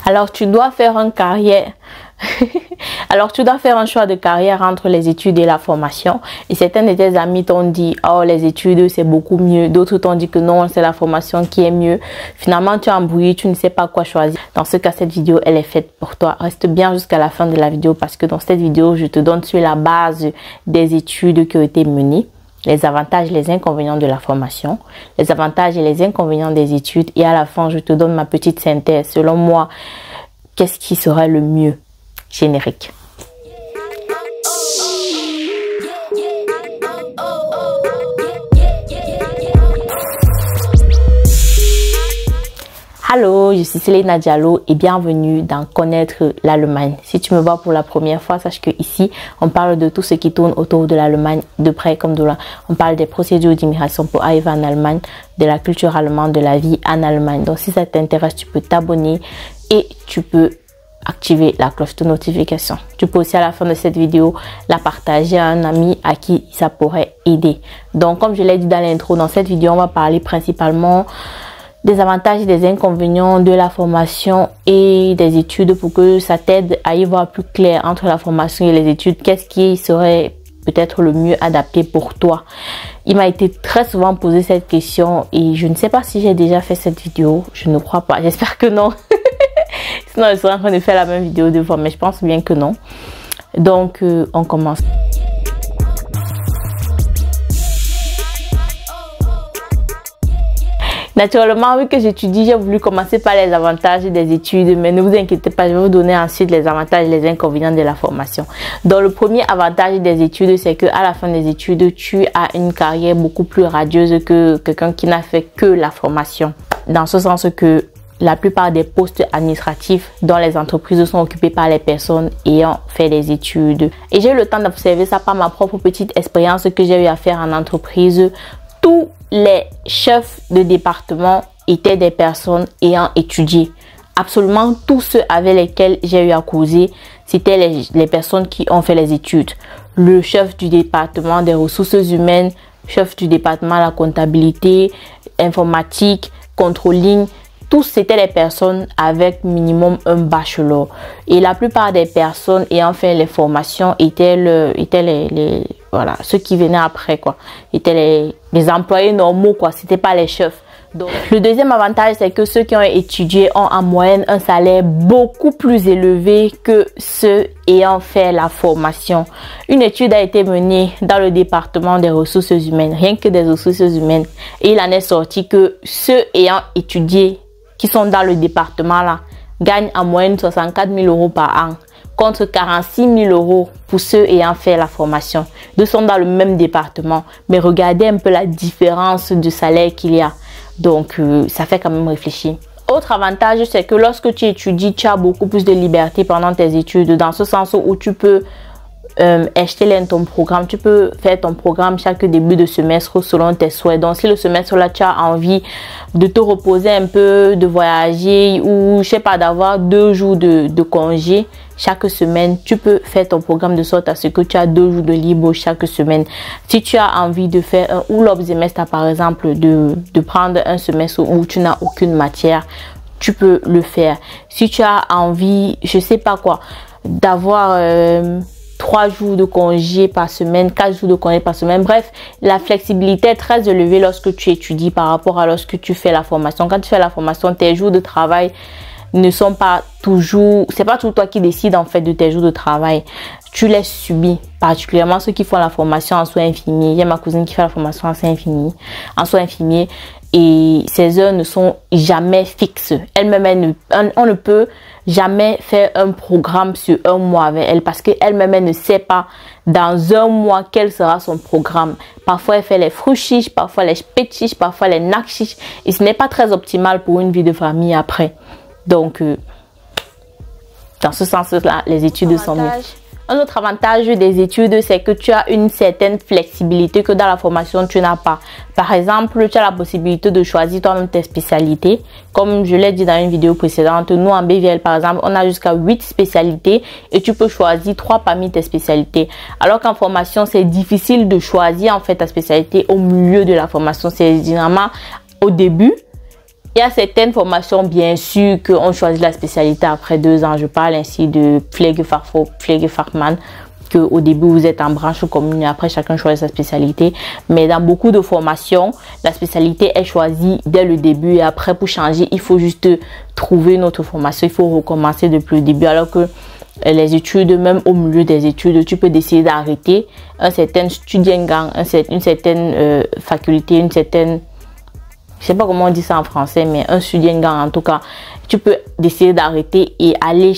Alors tu dois faire une carrière. Alors tu dois faire un choix de carrière entre les études et la formation. Et certains de tes amis t'ont dit oh les études c'est beaucoup mieux. D'autres t'ont dit que non c'est la formation qui est mieux. Finalement tu es embrouillé, tu ne sais pas quoi choisir. Dans ce cas cette vidéo elle est faite pour toi. Reste bien jusqu'à la fin de la vidéo parce que dans cette vidéo je te donne sur la base des études qui ont été menées, les avantages et les inconvénients de la formation, les avantages et les inconvénients des études, et à la fin je te donne ma petite synthèse. Selon moi, qu'est-ce qui serait le mieux? Générique. Allô, je suis Selena Diallo et bienvenue dans Connaître l'Allemagne. Si tu me vois pour la première fois, sache que ici, on parle de tout ce qui tourne autour de l'Allemagne, de près comme de loin. On parle des procédures d'immigration pour arriver en Allemagne, de la culture allemande, de la vie en Allemagne. Donc si ça t'intéresse, tu peux t'abonner et tu peux activer la cloche de notification. Tu peux aussi à la fin de cette vidéo la partager à un ami à qui ça pourrait aider. Donc comme je l'ai dit dans l'intro, dans cette vidéo on va parler principalement des avantages et des inconvénients de la formation et des études pour que ça t'aide à y voir plus clair entre la formation et les études. Qu'est-ce qui serait peut-être le mieux adapté pour toi? Il m'a été très souvent posé cette question et je ne sais pas si j'ai déjà fait cette vidéo. Je ne crois pas. J'espère que non. Sinon, je serais en train de faire la même vidéo deux fois, mais je pense bien que non. Donc, on commence. Naturellement, vu que j'étudie, j'ai voulu commencer par les avantages des études, mais ne vous inquiétez pas, je vais vous donner ensuite les avantages et les inconvénients de la formation. Donc, le premier avantage des études, c'est que à la fin des études, tu as une carrière beaucoup plus radieuse que quelqu'un qui n'a fait que la formation. Dans ce sens que la plupart des postes administratifs dans les entreprises sont occupés par les personnes ayant fait des études. Et j'ai eu le temps d'observer ça par ma propre petite expérience que j'ai eu à faire en entreprise. Tous les chefs de département étaient des personnes ayant étudié. Absolument tous ceux avec lesquels j'ai eu à causer, c'était les personnes qui ont fait les études. Le chef du département des ressources humaines, chef du département de la comptabilité, informatique, controlling, tous c'était les personnes avec minimum un bachelor. Et la plupart des personnes ayant fait les formations étaient voilà, ceux qui venaient après quoi. Étaient les employés normaux quoi, c'était pas les chefs. Donc, le deuxième avantage, c'est que ceux qui ont étudié ont en moyenne un salaire beaucoup plus élevé que ceux ayant fait la formation. Une étude a été menée dans le département des ressources humaines, rien que des ressources humaines. Et il en est sorti que ceux ayant étudié, qui sont dans le département là, gagnent en moyenne 64 000 € par an, contre 46 000 € pour ceux ayant fait la formation. Deux sont dans le même département, mais regardez un peu la différence de salaire qu'il y a. Donc, ça fait quand même réfléchir. Autre avantage, c'est que lorsque tu étudies, tu as beaucoup plus de liberté pendant tes études, dans ce sens où tu peux acheter ton programme. Tu peux faire ton programme chaque début de semestre selon tes souhaits. Donc, si le semestre là, tu as envie de te reposer un peu, de voyager ou, je sais pas, d'avoir 2 jours de congé chaque semaine, tu peux faire ton programme de sorte à ce que tu as 2 jours de libre chaque semaine. Si tu as envie de faire un ou l'autre semestre, par exemple, de prendre un semestre où tu n'as aucune matière, tu peux le faire. Si tu as envie, je sais pas quoi, d'avoir 3 jours de congé par semaine, 4 jours de congé par semaine. Bref, la flexibilité est très élevée lorsque tu étudies par rapport à lorsque tu fais la formation. Quand tu fais la formation, tes jours de travail ne sont pas toujours... C'est pas tout toi qui décides en fait de tes jours de travail. Tu les subis, particulièrement ceux qui font la formation en soins infirmiers. Il y a ma cousine qui fait la formation en soins infirmiers. Et ces heures ne sont jamais fixes. Elle-même, on ne peut jamais faire un programme sur un mois avec elle parce qu'elle-même, elle ne sait pas dans un mois quel sera son programme. Parfois, elle fait les fruits chiches, parfois les spéts chiches, parfois les nacs chiches. Et ce n'est pas très optimal pour une vie de famille après. Donc, dans ce sens-là, les études sont mieux. Un autre avantage des études, c'est que tu as une certaine flexibilité que dans la formation, tu n'as pas. Par exemple, tu as la possibilité de choisir toi-même tes spécialités. Comme je l'ai dit dans une vidéo précédente, nous en BVL, par exemple, on a jusqu'à 8 spécialités et tu peux choisir 3 parmi tes spécialités. Alors qu'en formation, c'est difficile de choisir en fait ta spécialité au milieu de la formation. C'est généralement au début Il y a certaines formations, bien sûr, qu'on choisit la spécialité après 2 ans. Je parle ainsi de Pflegefachmann, que au début vous êtes en branche commune et après chacun choisit sa spécialité. Mais dans beaucoup de formations, la spécialité est choisie dès le début et après pour changer, il faut juste trouver une autre formation. Il faut recommencer depuis le début, alors que les études, même au milieu des études, tu peux décider d'arrêter un certain Studiengang, une certaine faculté, une certaine, je sais pas comment on dit ça en français, mais un Studiengang en tout cas. Tu peux décider d'arrêter et aller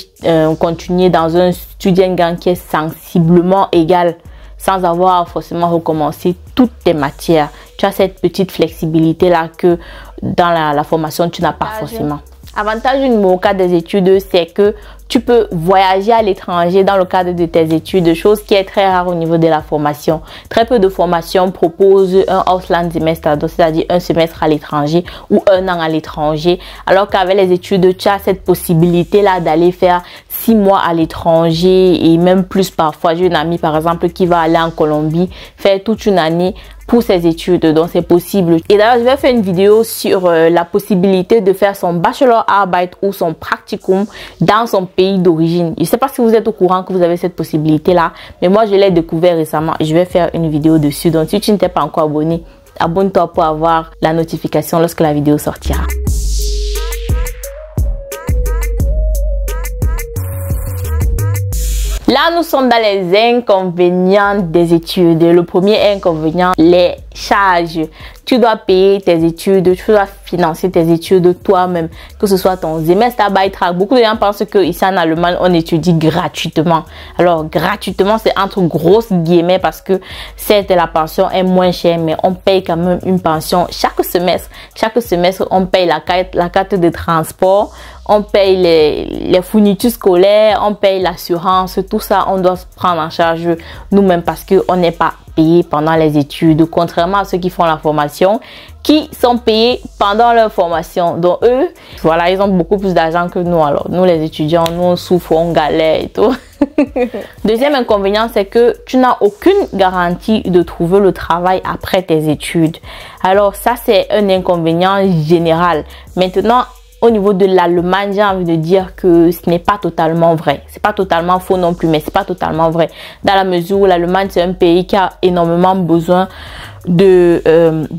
continuer dans un Studiengang qui est sensiblement égal, sans avoir forcément recommencé toutes tes matières. Tu as cette petite flexibilité là que dans la formation tu n'as pas forcément. Avantage numéro 4 des études, c'est que tu peux voyager à l'étranger dans le cadre de tes études, chose qui est très rare au niveau de la formation. Très peu de formations proposent un Auslandssemester, c'est-à-dire un semestre à l'étranger ou 1 an à l'étranger, alors qu'avec les études, tu as cette possibilité-là d'aller faire 6 mois à l'étranger et même plus parfois. J'ai une amie par exemple qui va aller en Colombie, faire toute une année pour ses études, donc c'est possible. Et d'ailleurs, je vais faire une vidéo sur la possibilité de faire son Bachelorarbeit ou son Practicum dans son pays d'origine. Je ne sais pas si vous êtes au courant que vous avez cette possibilité-là, mais moi, je l'ai découvert récemment et je vais faire une vidéo dessus. Donc, si tu ne t'es pas encore abonné, abonne-toi pour avoir la notification lorsque la vidéo sortira. Là, nous sommes dans les inconvénients des études. Le premier inconvénient, les charges. Tu dois payer tes études, tu dois financer tes études toi-même, que ce soit ton Semesterarbeitrag. Beaucoup de gens pensent que ici en Allemagne, on étudie gratuitement. Alors, gratuitement, c'est entre grosses guillemets parce que certes, la pension est moins chère, mais on paye quand même une pension chaque semestre. Chaque semestre, on paye la carte de transport, on paye les fournitures scolaires, on paye l'assurance, tout ça, on doit se prendre en charge nous-mêmes parce qu'on n'est pas payé pendant les études, contrairement à ceux qui font la formation, qui sont payés pendant leur formation. Donc eux, voilà, ils ont beaucoup plus d'argent que nous. Alors nous les étudiants, nous on souffre, on galère et tout. Deuxième inconvénient, c'est que tu n'as aucune garantie de trouver le travail après tes études. Alors ça, c'est un inconvénient général. Maintenant, au niveau de l'Allemagne, j'ai envie de dire que ce n'est pas totalement vrai. C'est pas totalement faux non plus, mais c'est pas totalement vrai. Dans la mesure où l'Allemagne, c'est un pays qui a énormément besoin de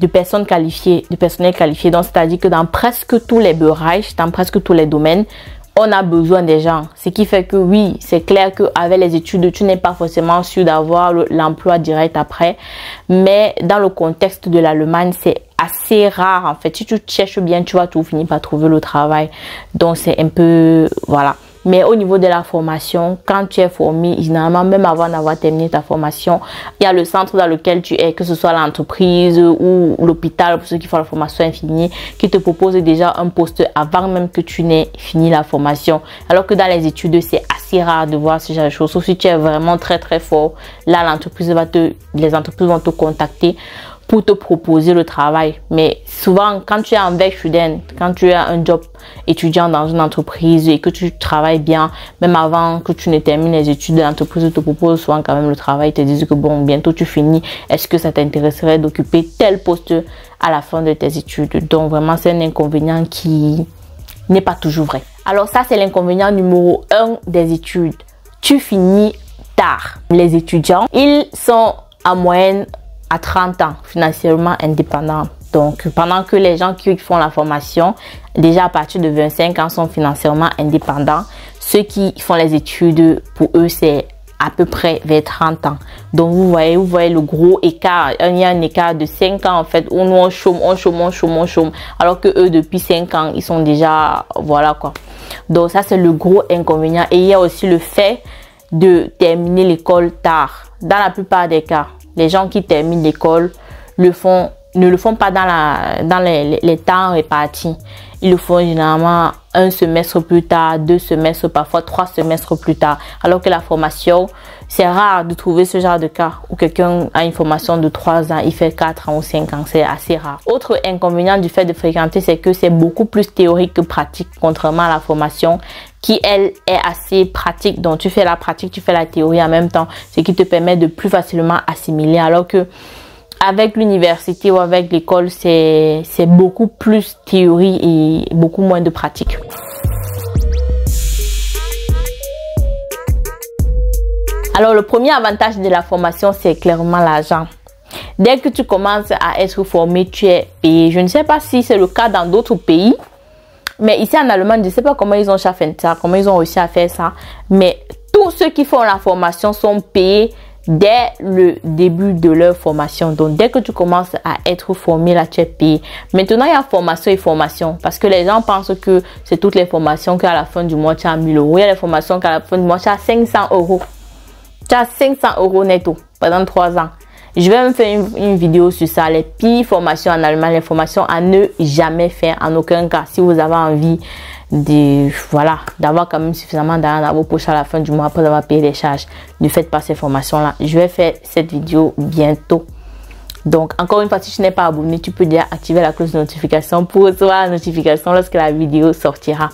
personnes qualifiées, de personnel qualifié. Donc, c'est-à-dire que dans presque tous les Bereiche, dans presque tous les domaines, on a besoin des gens. Ce qui fait que oui, c'est clair qu'avec les études, tu n'es pas forcément sûr d'avoir l'emploi direct après. Mais dans le contexte de l'Allemagne, c'est assez rare en fait. Si tu cherches bien, tu vas tout finir par trouver le travail. Donc c'est un peu, voilà. Mais au niveau de la formation, quand tu es formé, généralement, même avant d'avoir terminé ta formation, il y a le centre dans lequel tu es, que ce soit l'entreprise ou l'hôpital, pour ceux qui font la formation infinie, qui te propose déjà un poste avant même que tu n'aies fini la formation. Alors que dans les études, c'est assez rare de voir ce genre de choses. Sauf si tu es vraiment très très fort, là, les entreprises vont te contacter pour te proposer le travail. Mais souvent, quand tu es en Werkstudent, quand tu as un job étudiant dans une entreprise et que tu travailles bien, même avant que tu ne termines les études, l'entreprise te propose souvent quand même le travail, te disent que bon, bientôt tu finis, est-ce que ça t'intéresserait d'occuper tel poste à la fin de tes études? Donc vraiment, c'est un inconvénient qui n'est pas toujours vrai. Alors ça, c'est l'inconvénient numéro 1 des études. Tu finis tard. Les étudiants, ils sont en moyenne à 30 ans, financièrement indépendants. Donc, pendant que les gens qui font la formation, déjà à partir de 25 ans, sont financièrement indépendants, ceux qui font les études, pour eux, c'est à peu près vers 30 ans. Donc, vous voyez le gros écart. Il y a un écart de 5 ans, en fait, où nous, on chôme. Alors que eux, depuis 5 ans, ils sont déjà, voilà quoi. Donc, ça, c'est le gros inconvénient. Et il y a aussi le fait de terminer l'école tard. Dans la plupart des cas, les gens qui terminent l'école ne le font pas dans les temps répartis. Ils le font généralement un semestre plus tard, 2 semestres, parfois 3 semestres plus tard. Alors que la formation, c'est rare de trouver ce genre de cas où quelqu'un a une formation de 3 ans, il fait 4 ans ou 5 ans. C'est assez rare. Autre inconvénient du fait de fréquenter, c'est que c'est beaucoup plus théorique que pratique, contrairement à la formation qui, elle, est assez pratique. Donc, tu fais la pratique, tu fais la théorie en même temps, ce qui te permet de plus facilement assimiler. Alors que avec l'université ou avec l'école, c'est beaucoup plus théorie et beaucoup moins de pratique. Alors, le premier avantage de la formation, c'est clairement l'argent. Dès que tu commences à être formé, tu es payé. Je ne sais pas si c'est le cas dans d'autres pays, mais ici en Allemagne, je ne sais pas comment ils ont fait ça, comment ils ont réussi à faire ça. Mais tous ceux qui font la formation sont payés dès le début de leur formation. Donc, dès que tu commences à être formé, là, tu es payé. Maintenant, il y a formation et formation. Parce que les gens pensent que c'est toutes les formations qu'à la fin du mois, tu as 1000 euros. Il y a les formations qu'à la fin du mois, tu as 500 euros. Tu as 500 euros netto pendant 3 ans. Je vais me faire une vidéo sur ça. Les pires formations en Allemagne, les formations à ne jamais faire en aucun cas. Si vous avez envie d'avoir quand même suffisamment d'argent dans vos poches à la fin du mois après avoir payé les charges, ne faites pas ces formations-là. Je vais faire cette vidéo bientôt. Donc, encore une fois, si tu n'es pas abonné, tu peux déjà activer la cloche de notification pour recevoir la notification lorsque la vidéo sortira.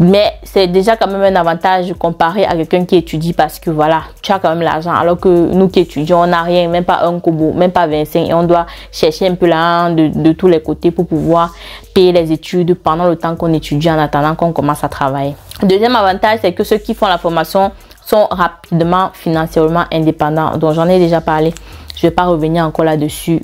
Mais c'est déjà quand même un avantage comparé à quelqu'un qui étudie parce que voilà, tu as quand même l'argent. Alors que nous qui étudions, on n'a rien, même pas un kobo, même pas 25 et on doit chercher un peu l'argent de tous les côtés pour pouvoir payer les études pendant le temps qu'on étudie en attendant qu'on commence à travailler. Deuxième avantage, c'est que ceux qui font la formation sont rapidement financièrement indépendants. Donc j'en ai déjà parlé, je vais pas revenir encore là-dessus.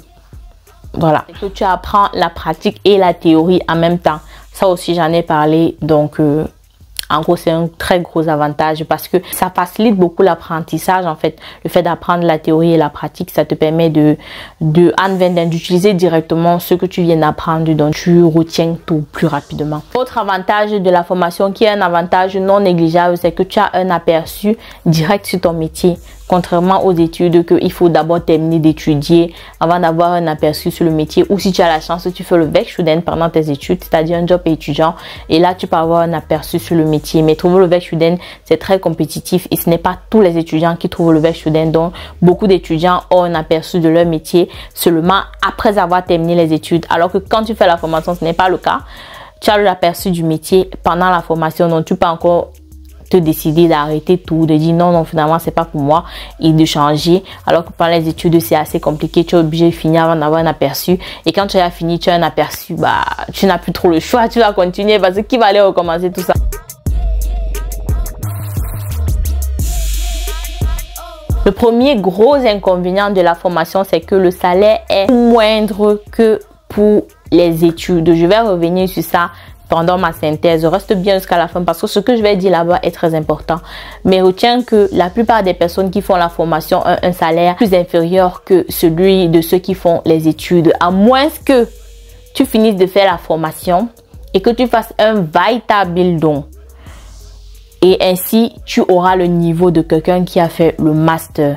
Voilà, que tu apprends la pratique et la théorie en même temps. Ça aussi, j'en ai parlé. Donc, en gros, c'est un très gros avantage parce que ça facilite beaucoup l'apprentissage. En fait, le fait d'apprendre la théorie et la pratique, ça te permet d'utiliser directement ce que tu viens d'apprendre. Donc, tu retiens tout plus rapidement. Autre avantage de la formation qui est un avantage non négligeable, c'est que tu as un aperçu direct sur ton métier. Contrairement aux études qu'il faut d'abord terminer d'étudier avant d'avoir un aperçu sur le métier, ou si tu as la chance, tu fais le Werkstudent pendant tes études, c'est-à-dire un job étudiant, et là tu peux avoir un aperçu sur le métier. Mais trouver le Werkstudent, c'est très compétitif et ce n'est pas tous les étudiants qui trouvent le Werkstudent. Donc beaucoup d'étudiants ont un aperçu de leur métier seulement après avoir terminé les études, alors que quand tu fais la formation, ce n'est pas le cas. Tu as l'aperçu du métier pendant la formation, donc tu peux encore te décider d'arrêter tout, de dire non finalement c'est pas pour moi et de changer, alors que pendant les études c'est assez compliqué, tu es obligé de finir avant d'avoir un aperçu et quand tu as fini, tu as un aperçu, tu n'as plus trop le choix, tu vas continuer parce que qui va aller recommencer tout ça. Le premier gros inconvénient de la formation, c'est que le salaire est moindre que pour les études. Je vais revenir sur ça pendant ma synthèse. Reste bien jusqu'à la fin parce que ce que je vais dire là-bas est très important. Mais retiens que la plupart des personnes qui font la formation ont un salaire plus inférieur que celui de ceux qui font les études. À moins que tu finisses de faire la formation et que tu fasses un Weiterbildung. Et ainsi, tu auras le niveau de quelqu'un qui a fait le master.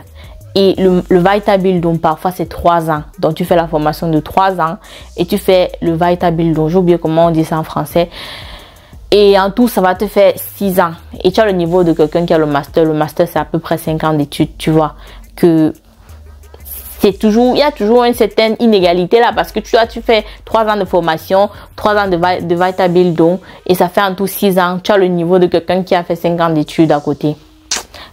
Et le Weiterbildung, parfois, c'est 3 ans. Donc, tu fais la formation de 3 ans et tu fais le Weiterbildung. J'ai oublié comment on dit ça en français. Et en tout, ça va te faire 6 ans. Et tu as le niveau de quelqu'un qui a le master. Le master, c'est à peu près 5 ans d'études. Tu vois que il y a toujours une certaine inégalité là parce que tu fais 3 ans de formation, 3 ans de Weiterbildung et ça fait en tout 6 ans. Tu as le niveau de quelqu'un qui a fait 5 ans d'études à côté.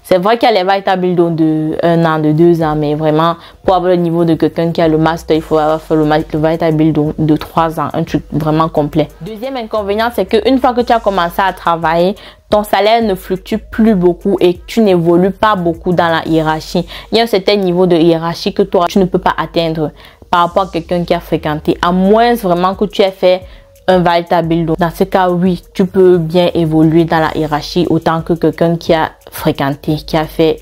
C'est vrai qu'il y a les Weiterbildung de 1 an, de 2 ans, mais vraiment, pour avoir le niveau de quelqu'un qui a le master, il faut avoir fait le Weiterbildung de 3 ans, un truc vraiment complet. Deuxième inconvénient, c'est qu'une fois que tu as commencé à travailler, ton salaire ne fluctue plus beaucoup et tu n'évolues pas beaucoup dans la hiérarchie. Il y a un certain niveau de hiérarchie que toi, tu ne peux pas atteindre par rapport à quelqu'un qui a fréquenté, à moins vraiment que tu aies fait un Weiterbildung. Dans ce cas, oui, tu peux bien évoluer dans la hiérarchie autant que quelqu'un qui a fréquenté, qui a fait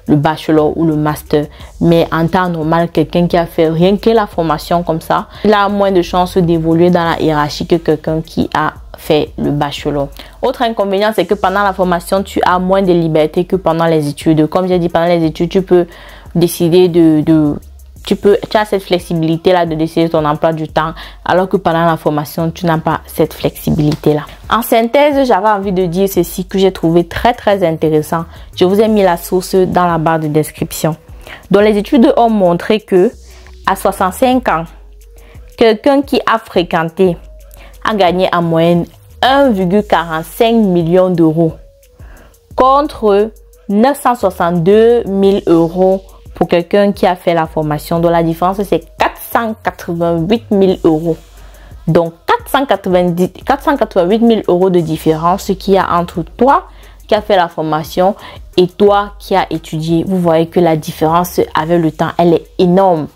le bachelor ou le master. Mais en temps normal, quelqu'un qui a fait rien que la formation comme ça, il a moins de chances d'évoluer dans la hiérarchie que quelqu'un qui a fait le bachelor. Autre inconvénient, c'est que pendant la formation, tu as moins de liberté que pendant les études. Comme j'ai dit, pendant les études, tu peux décider tu as cette flexibilité là de décider ton emploi du temps, alors que pendant la formation, tu n'as pas cette flexibilité là. En synthèse, j'avais envie de dire ceci que j'ai trouvé très intéressant. Je vous ai mis la source dans la barre de description. Donc les études ont montré que à 65 ans, quelqu'un qui a fréquenté a gagné en moyenne 1,45 million d'euros contre 962 000 euros pour quelqu'un qui a fait la formation. Donc la différence c'est 488 000 euros. Donc 488 000 euros de différence qu'il y a entre toi qui a fait la formation et toi qui a étudié. Vous voyez que la différence avec le temps, elle est énorme.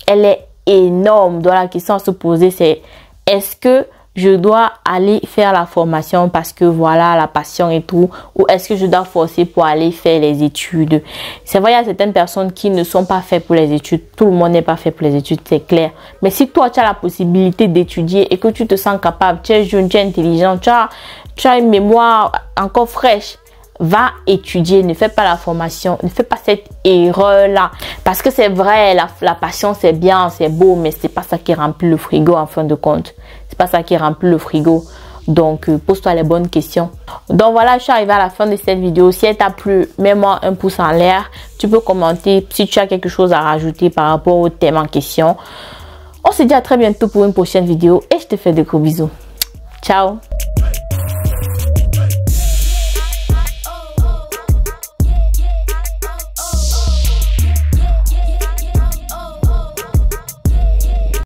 Elle est énorme. Donc la question à se poser, c'est est-ce que je dois aller faire la formation parce que voilà la passion et tout, ou est-ce que je dois forcer pour aller faire les études? C'est vrai, il y a certaines personnes qui ne sont pas faites pour les études. Tout le monde n'est pas fait pour les études, c'est clair. Mais si toi tu as la possibilité d'étudier et que tu te sens capable, tu es jeune, tu es intelligent, tu as une mémoire encore fraîche, va étudier, ne fais pas la formation, ne fais pas cette erreur là, parce que c'est vrai, la passion c'est bien, c'est beau, mais c'est pas ça qui remplit le frigo en fin de compte. C'est pas ça qui remplit le frigo. Donc pose-toi les bonnes questions. Donc voilà, je suis arrivée à la fin de cette vidéo. Si elle t'a plu, mets-moi un pouce en l'air. Tu peux commenter si tu as quelque chose à rajouter par rapport au thème en question. On se dit à très bientôt pour une prochaine vidéo et je te fais de gros bisous. Ciao.